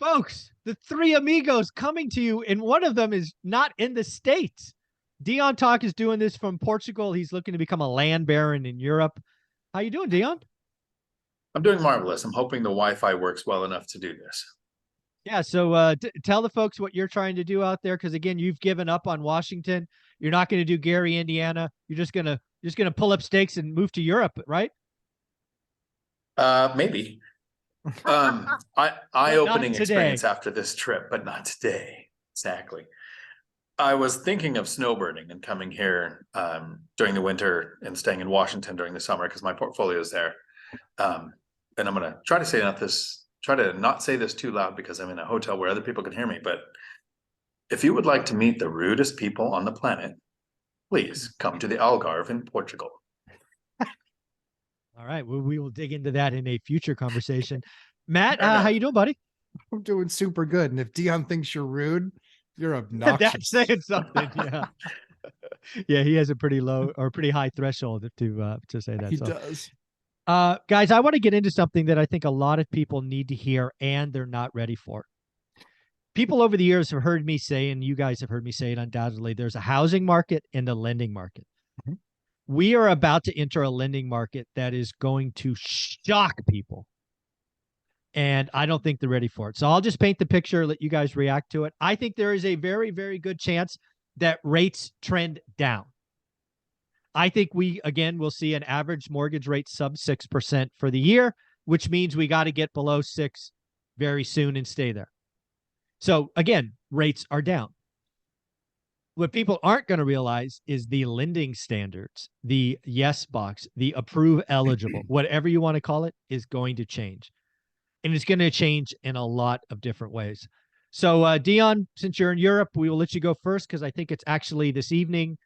Folks, the three amigos coming to you, and one of them is not in the States. Dion Talk is doing this from Portugal. He's looking to become a land baron in Europe. How you doing, Dion? I'm doing marvelous. I'm hoping the Wi-Fi works well enough to do this. Yeah, so tell the folks what you're trying to do out there, because again, you've given up on Washington. You're not going to do Gary, Indiana. You're just gonna pull up stakes and move to Europe, right? Maybe. Eye-opening experience today. after this trip, but not today. Exactly. I was thinking of snowbirding and coming here during the winter and staying in Washington during the summer because my portfolio is there. And I'm gonna try to not say this too loud because I'm in a hotel where other people can hear me. But if you would like to meet the rudest people on the planet, please come to the Algarve in Portugal. All right, well, we will dig into that in a future conversation. Matt, how you doing, buddy? I'm doing super good. And if Dion thinks you're rude, you're obnoxious. That's saying something. Yeah. Yeah, he has a pretty low or pretty high threshold to say that. He does. Guys, I want to get into something that I think a lot of people need to hear and they're not ready for. People over the years have heard me say, and you guys have heard me say it undoubtedly, there's a housing market and a lending market. Mm-hmm. We are about to enter a lending market that is going to shock people. And I don't think they're ready for it. So I'll just paint the picture, let you guys react to it. I think there is a very, very good chance that rates trend down. I think we, again, will see an average mortgage rate sub 6% for the year, which means we got to get below 6 very soon and stay there. So again, rates are down. What people aren't going to realize is the lending standards, the yes box, the approve eligible, whatever you want to call it, is going to change. And it's going to change in a lot of different ways. So Dion, since you're in Europe, we will let you go first because I think it's actually this evening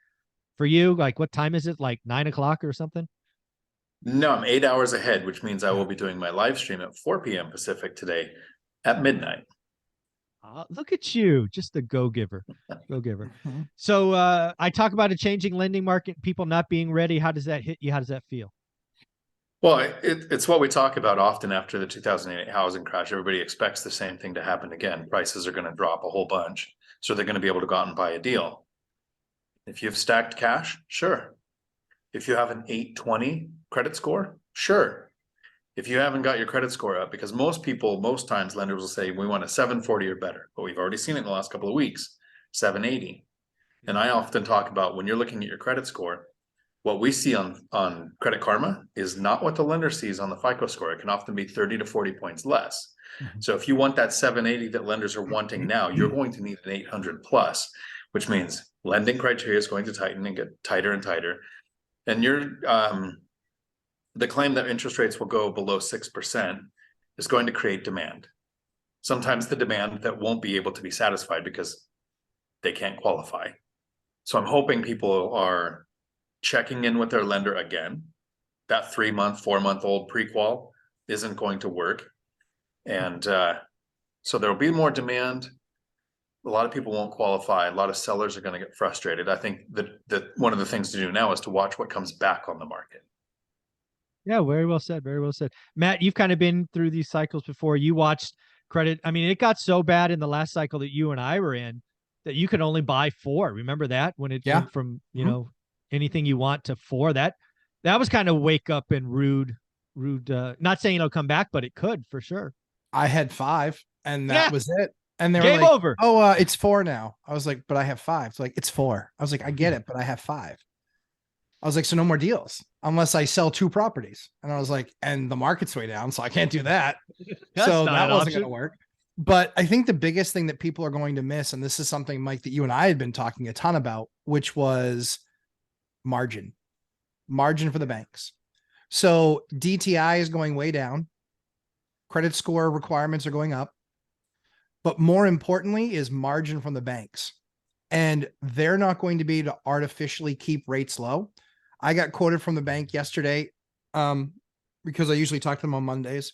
for you. Like, what time is it? Like 9 o'clock or something? No, I'm 8 hours ahead, which means I will be doing my live stream at 4 p.m. Pacific today at midnight. Look at you, just the go-giver. Go-giver. So I talk about a changing lending market, people not being ready. How does that hit you? How does that feel? Well, it's what we talk about often after the 2008 housing crash. Everybody expects the same thing to happen again. Prices are going to drop a whole bunch. So they're going to be able to go out and buy a deal. If you have stacked cash, sure. If you have an 820 credit score, sure. If you haven't got your credit score up, because most times lenders will say, we want a 740 or better. But we've already seen it in the last couple of weeks, 780. And I often talk about when you're looking at your credit score, what we see on Credit Karma is not what the lender sees on the FICO score. It can often be 30 to 40 points less. Mm-hmm. So if you want that 780 that lenders are wanting now, you're going to need an 800 plus, which means lending criteria is going to tighten and get tighter and tighter. And the claim that interest rates will go below 6% is going to create demand. Sometimes the demand that won't be able to be satisfied because they can't qualify. So I'm hoping people are checking in with their lender again. That 3-month, 4-month-old pre-qual isn't going to work. And so there'll be more demand. A lot of people won't qualify. A lot of sellers are going to get frustrated. I think that one of the things to do now is to watch what comes back on the market. Yeah, very well said. Very well said. Matt, you've kind of been through these cycles before. You watched credit. I mean, it got so bad in the last cycle that you and I were in that you could only buy 4. Remember that when it went from, you know, anything you want to 4? That was kind of wake up and rude. Not saying it'll come back, but it could for sure. I had 5 and that was it. And they were Game like, over. Oh, it's 4 now. I was like, but I have 5. It's like, it's 4. I was like, I get it, but I have 5. I was like, so no more deals unless I sell 2 properties. And I was like, and the market's way down, so I can't do that. So that wasn't going to work. But I think the biggest thing that people are going to miss, and this is something, Mike, that you and I had been talking a ton about, which was margin for the banks. So DTI is going way down. Credit score requirements are going up. But more importantly is margin from the banks. And they're not going to be able to artificially keep rates low. I got quoted from the bank yesterday because I usually talk to them on Mondays.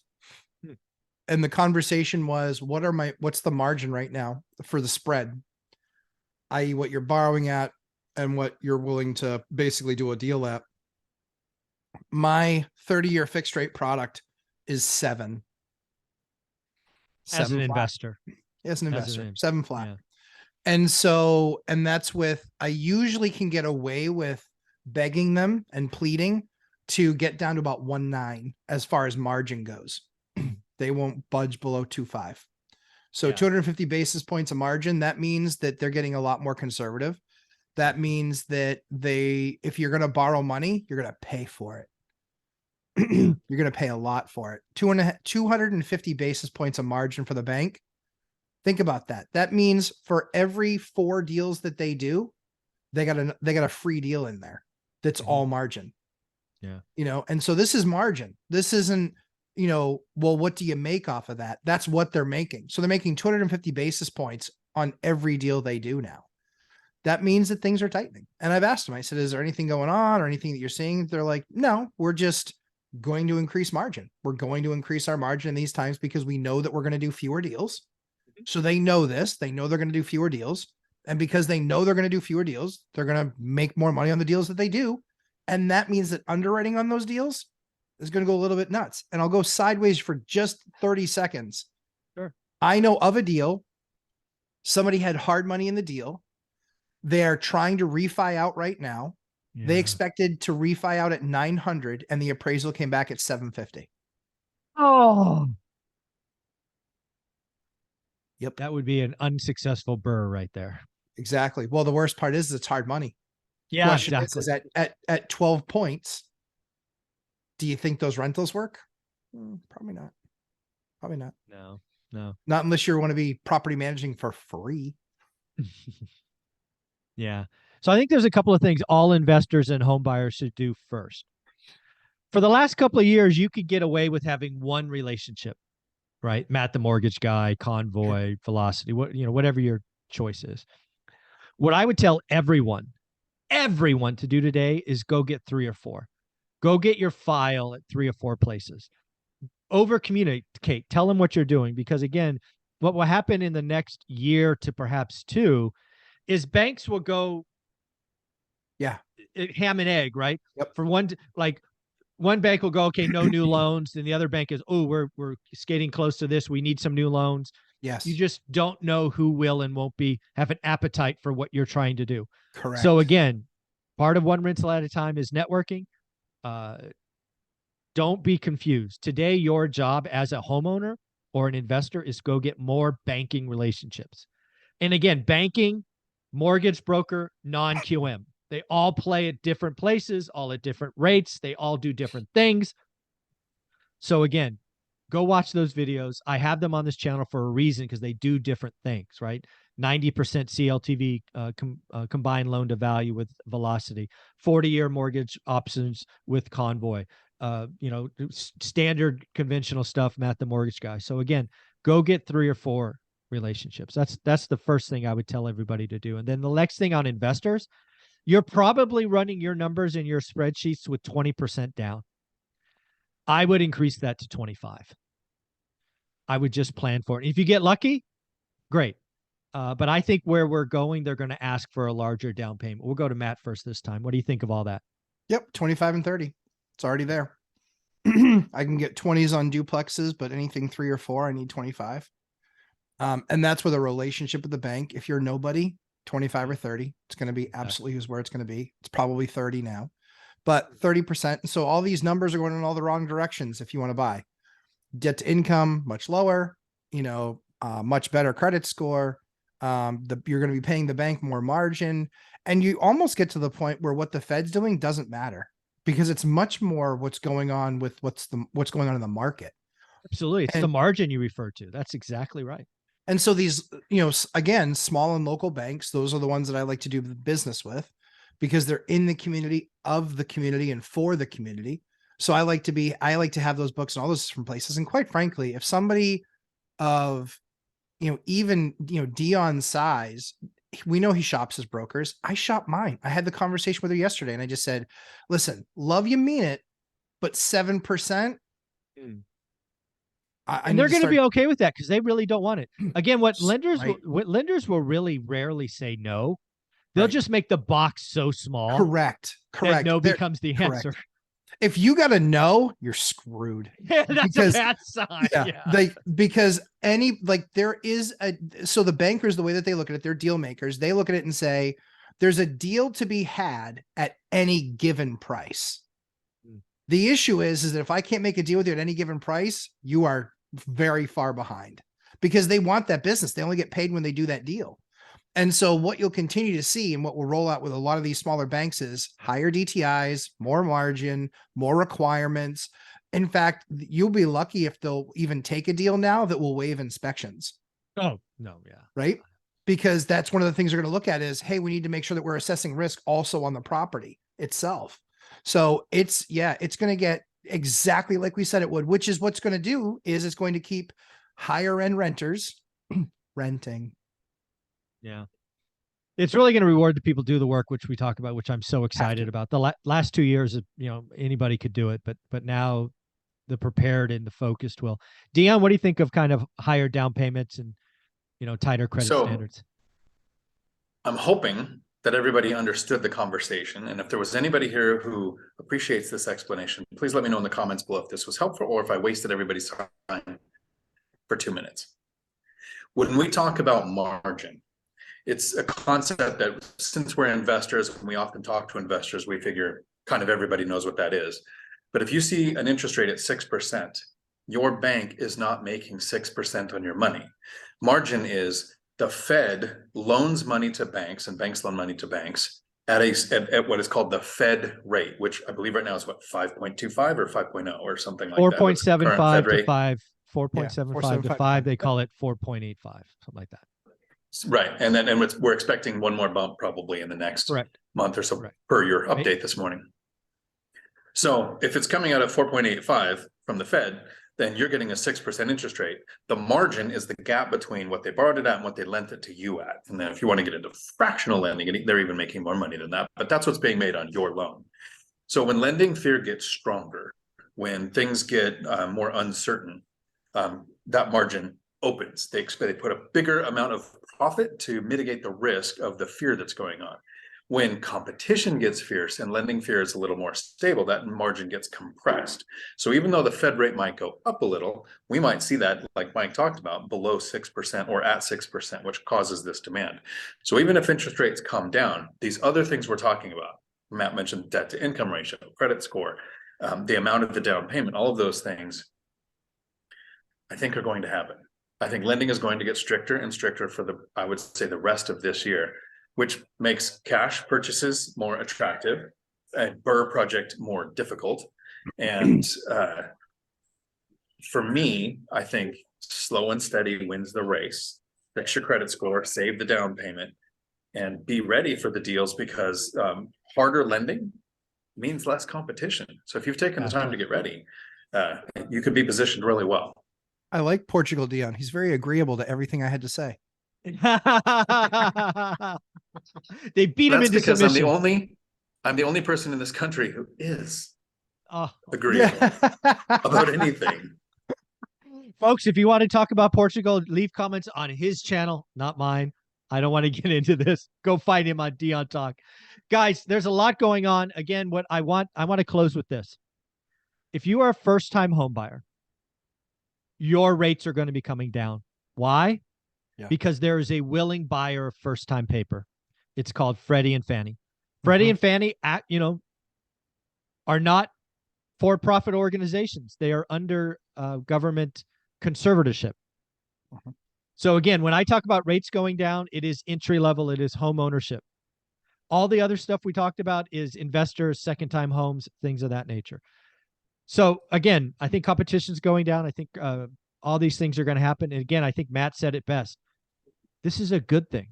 And the conversation was, what's the margin right now for the spread? i.e. what you're borrowing at and what you're willing to basically do a deal at. My 30-year fixed rate product is 7. as an 7 flat. investor. As an As investor, an- 7 flat. Yeah. And so, and that's with, I usually can get away with begging them and pleading to get down to about 1.9 as far as margin goes. They won't budge below 2.5. So Yeah. 250 basis points of margin, that means that they're getting a lot more conservative. That means that if you're going to borrow money, you're going to pay for it. You're going to pay a lot for it. 250 basis points of margin for the bank. Think about that. That means for every 4 deals that they do, they got a free deal in there. That's all margin. Yeah. And so this is margin. This isn't, well, what do you make off of that? That's what they're making. So they're making 250 basis points on every deal they do now. That means that things are tightening. And I've asked them, I said, is there anything going on or anything that you're seeing? They're like, no, we're just going to increase margin. We're going to increase our margin in these times because we know that we're going to do fewer deals. So they know this, they know they're going to do fewer deals. And because they know they're going to do fewer deals, they're going to make more money on the deals that they do. And that means that underwriting on those deals is going to go a little bit nuts. And I'll go sideways for just 30 seconds. Sure. I know of a deal. Somebody had hard money in the deal. They are trying to refi out right now. Yeah. They expected to refi out at 900 and the appraisal came back at 750. Oh, yep. That would be an unsuccessful burr right there. Exactly. Well, the worst part is it's hard money. Yeah, question exactly. is at 12 points, do you think those rentals work? Probably not. Probably not. No. Not unless you want to be property managing for free. Yeah. So I think there's a couple of things all investors and home buyers should do first. For the last couple of years, you could get away with having one relationship, right? Matt, the mortgage guy, Convoy, Velocity, whatever your choice is. What I would tell everyone to do today is go get 3 or 4. Go get your file at 3 or 4 places. Over communicate. Tell them what you're doing, because again, what will happen in the next year to perhaps 2 is banks will go ham and egg, right? Yep. For one bank will go, okay, no new loans. And the other bank is, oh, we're skating close to this. We need some new loans. Yes. You just don't know who will and won't have an appetite for what you're trying to do. Correct. So again, part of one rental at a time is networking. Don't be confused. Today, your job as a homeowner or an investor is go get more banking relationships. And again, banking, mortgage broker, non-QM. They all play at different places, all at different rates. They all do different things. So again, go watch those videos. I have them on this channel for a reason, because they do different things, right? 90% CLTV combined loan to value with Velocity, 40-year mortgage options with Convoy, standard conventional stuff, Matt the mortgage guy. So again, go get 3 or 4 relationships. That's the first thing I would tell everybody to do. And then the next thing on investors, you're probably running your numbers in your spreadsheets with 20% down. I would increase that to 25. I would just plan for it. If you get lucky, great. But I think where we're going, they're going to ask for a larger down payment. We'll go to Matt first this time. What do you think of all that? Yep. 25 and 30. It's already there. I can get 20s on duplexes, but anything 3 or 4, I need 25. And that's with a relationship with the bank. If you're nobody, 25 or 30, it's going to be absolutely is where it's going to be. It's probably 30 now, but 30%. So all these numbers are going in all the wrong directions. If you want to buy, debt to income, much lower, much better credit score. You're going to be paying the bank more margin, and you almost get to the point where what the Fed's doing doesn't matter, because it's much more what's going on with what's going on in the market. Absolutely. It's the margin you refer to. That's exactly right. And so these, again, small and local banks, those are the ones that I like to do business with, because they're in the community, of the community, and for the community. So I like to have those books and all those different places. And quite frankly, if somebody of, even, Dion's size, we know he shops his brokers. I shop mine. I had the conversation with her yesterday, and I just said, listen, love you, mean it, but 7%. And they're going to be okay with that, because they really don't want it. Again, what lenders will really rarely say no. They'll just make the box so small. Correct. That no becomes the answer. If you got a no, you're screwed. Yeah, that's Because- a bad sign. Yeah. Because there is so the bankers, the way that they look at it, they're deal makers. They look at it and say, there's a deal to be had at any given price. The issue is that if I can't make a deal with you at any given price, you are very far behind, because they want that business. They only get paid when they do that deal. And so what you'll continue to see and what will roll out with a lot of these smaller banks is higher DTIs, more margin, more requirements. In fact, you'll be lucky if they'll even take a deal now that will waive inspections. Oh, no. Yeah. Right. Because that's one of the things they're going to look at is, hey, we need to make sure that we're assessing risk also on the property itself. So it's going to get exactly like we said it would, which is what's going to do is it's going to keep higher end renters renting. Yeah. It's really going to reward the people who do the work, which we talk about, which I'm so excited about. The last 2 years, anybody could do it, but now the prepared and the focused will. Dion, what do you think of kind of higher down payments and, tighter credit standards? I'm hoping that everybody understood the conversation. And if there was anybody here who appreciates this explanation, please let me know in the comments below if this was helpful or if I wasted everybody's time for 2 minutes. When we talk about margin, it's a concept that since we're investors and we often talk to investors, we figure kind of everybody knows what that is. But if you see an interest rate at 6%, your bank is not making 6% on your money. Margin is the Fed loans money to banks and banks loan money to banks at what is called the Fed rate, which I believe right now is what, 5.25 or 5.0 or something like that. 4.75 to 5, 4.75 to 4.75 5. They call it 4.85, something like that. Right. And we're expecting one more bump probably in the next month or so per your update this morning. So if it's coming out at 4.85 from the Fed, then you're getting a 6% interest rate. The margin is the gap between what they borrowed it at and what they lent it to you at. And then if you want to get into fractional lending, they're even making more money than that, but that's what's being made on your loan. So when lending fear gets stronger, when things get more uncertain, that margin opens. They put a bigger amount of profit to mitigate the risk of the fear that's going on. When competition gets fierce and lending fear is a little more stable, that margin gets compressed. So even though the Fed rate might go up a little, we might see that, like Mike talked about, below 6% or at 6%, which causes this demand. So even if interest rates come down, these other things we're talking about, Matt mentioned debt to income ratio, credit score, the amount of the down payment, all of those things, I think are going to happen. I think lending is going to get stricter and stricter for I would say the rest of this year, which makes cash purchases more attractive, a BRRRR project more difficult. And for me, I think slow and steady wins the race. Fix your credit score, save the down payment, and be ready for the deals, because harder lending means less competition. So if you've taken the time to get ready, you could be positioned really well. I like Portugal Dion. He's very agreeable to everything I had to say. They beat him into because submission. I'm the only person in this country who is agreeable about anything. Folks, if you want to talk about Portugal, leave comments on his channel, not mine. I don't want to get into this. Go find him on Dion Talk. Guys, there's a lot going on. Again, I want to close with this. If you are a first-time home buyer, your rates are going to be coming down. Why? Yeah. Because there is a willing buyer of first-time paper. It's called Freddie and Fannie. Freddie and Fannie, are not for-profit organizations. They are under government conservatorship. So again, when I talk about rates going down, it is entry level, it is home ownership. All the other stuff we talked about is investors, second-time homes, things of that nature. So again, I think competition's going down. I think all these things are going to happen. And again, I think Matt said it best. This is a good thing.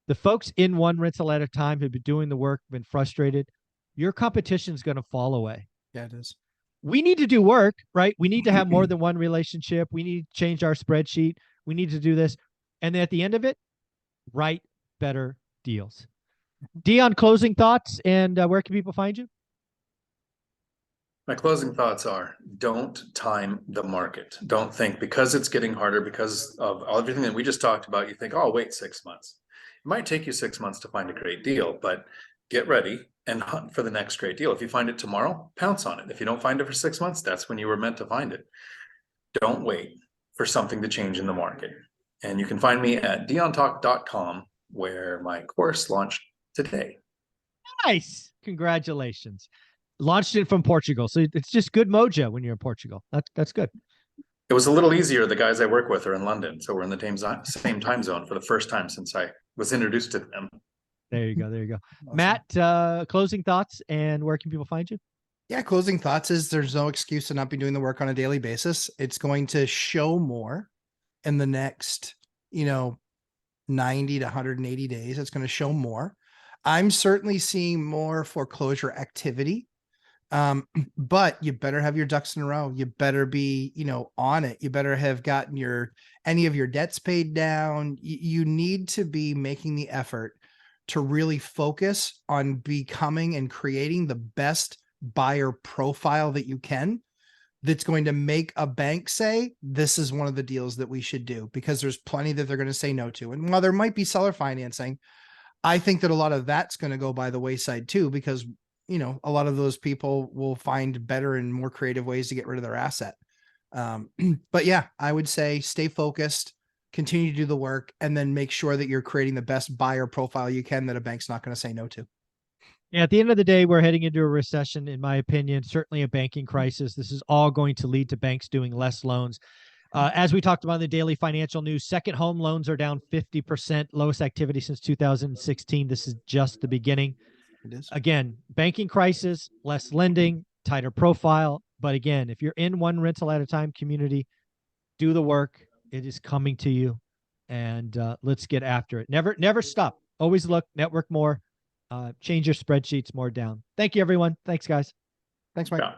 The folks in one rental at a time who've been doing the work, been frustrated, your competition is going to fall away. Yeah, it is. We need to do work, right? We need to have more than one relationship. We need to change our spreadsheet. We need to do this. And then at the end of it, write better deals. Dion, closing thoughts, and where can people find you? My closing thoughts are, don't time the market. Don't think because it's getting harder, because of everything that we just talked about, you think, oh, wait 6 months. It might take you 6 months to find a great deal, but get ready. and hunt for the next great deal. If you find it tomorrow, pounce on it. If you don't find it for 6 months, that's when you were meant to find it. Don't wait for something to change in the market. And you can find me at diontalk.com, where my course launched today. Nice. Congratulations. Launched it from Portugal. So it's just good mojo when you're in Portugal. That's good. It was a little easier. The guys I work with are in London, so we're in the same time zone for the first time since I was introduced to them. There you go. There you go. Awesome. Matt, closing thoughts, and where can people find you? Yeah, closing thoughts is there's no excuse to not be doing the work on a daily basis. It's going to show more in the next, 90 to 180 days. It's going to show more. I'm certainly seeing more foreclosure activity. But you better have your ducks in a row. You better be, on it. You better have gotten any of your debts paid down. You need to be making the effort to really focus on becoming and creating the best buyer profile that you can, that's going to make a bank say, this is one of the deals that we should do, because there's plenty that they're going to say no to. And while there might be seller financing, I think that a lot of that's going to go by the wayside too, because a lot of those people will find better and more creative ways to get rid of their asset. But yeah, I would say stay focused, continue to do the work, and then make sure that you're creating the best buyer profile you can that a bank's not going to say no to. Yeah, at the end of the day, we're heading into a recession, in my opinion, certainly a banking crisis. This is all going to lead to banks doing less loans. As we talked about in the daily financial news, second home loans are down 50%, lowest activity since 2016. This is just the beginning. It is. Again, banking crisis, less lending, tighter profile. But again, if you're in one rental at a time community, do the work. It is coming to you, and let's get after it. Never stop. Always look, network more, change your spreadsheets more down. Thank you, everyone. Thanks, guys. Thanks, Mike. Yeah.